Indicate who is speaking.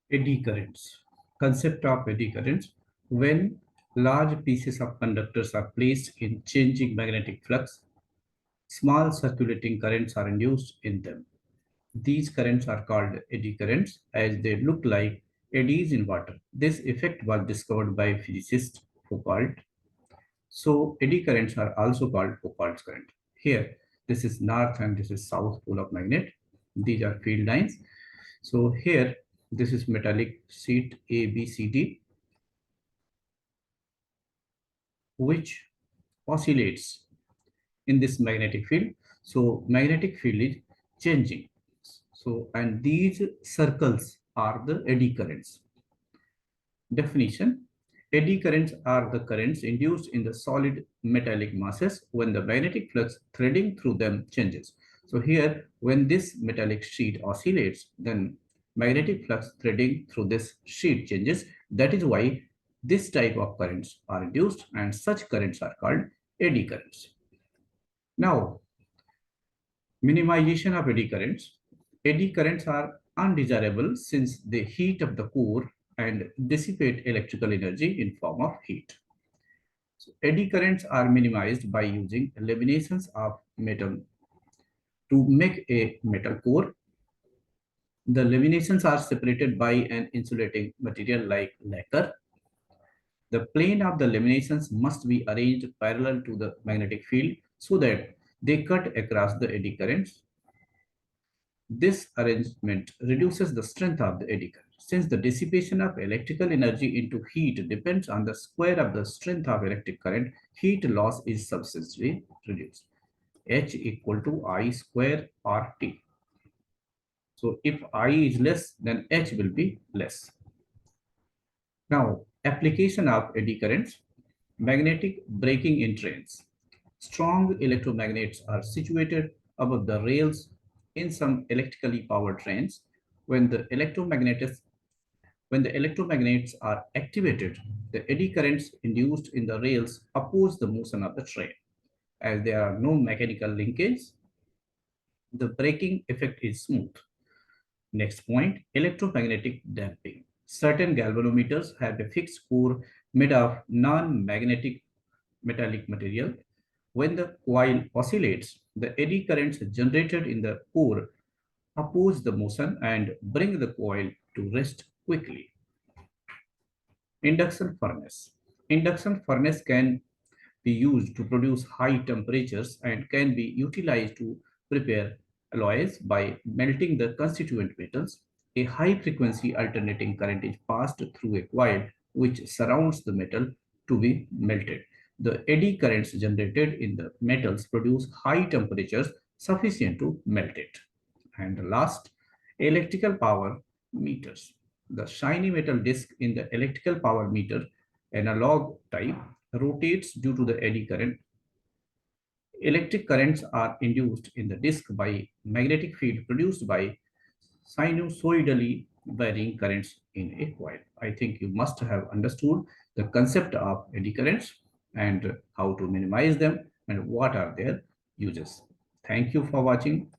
Speaker 1: Eddy currents. Concept of eddy currents. When large pieces of conductors are placed in changing magnetic flux, small circulating currents are induced in them. These currents are called eddy currents as they look like eddies in water. This effect was discovered by physicist Foucault. So eddy currents are also called Foucault's current. Here, this is north and this is south pole of magnet. These are field lines. So here, this is metallic sheet A, B, C, D, which oscillates in this magnetic field. So magnetic field is changing. So, and these circles are the eddy currents. Definition: eddy currents are the currents induced in the solid metallic masses when the magnetic flux threading through them changes. So here, when this metallic sheet oscillates, then magnetic flux threading through this sheet changes. That is why this type of currents are induced, and such currents are called eddy currents. Now, minimization of eddy currents. Eddy currents are undesirable since they heat up the core and dissipate electrical energy in form of heat. So eddy currents are minimized by using laminations of metal to make a metal core. The laminations are separated by an insulating material like lacquer. The plane of the laminations must be arranged parallel to the magnetic field so that they cut across the eddy currents. This arrangement reduces the strength of the eddy current. Since the dissipation of electrical energy into heat depends on the square of the strength of electric current, heat loss is substantially reduced. H equal to I square RT. So if I is less, then H will be less. Now, application of eddy currents. Magnetic braking in trains. Strong electromagnets are situated above the rails in some electrically powered trains. When the electromagnets are activated, the eddy currents induced in the rails oppose the motion of the train. As there are no mechanical linkages, the braking effect is smooth. Next point, electromagnetic damping. Certain galvanometers have a fixed core made of non-magnetic metallic material. When the coil oscillates, the eddy currents generated in the core oppose the motion and bring the coil to rest quickly. Induction furnace. Induction furnace can be used to produce high temperatures and can be utilized to prepare alloys by melting the constituent metals. A high frequency alternating current is passed through a coil which surrounds the metal to be melted. The eddy currents generated in the metals produce high temperatures sufficient to melt it. And last, electrical power meters. The shiny metal disc in the electrical power meter, analog type, rotates due to the eddy current. Electric currents are induced in the disk by magnetic field produced by sinusoidally varying currents in a coil. I think you must have understood the concept of eddy currents and how to minimize them and what are their uses. Thank you for watching.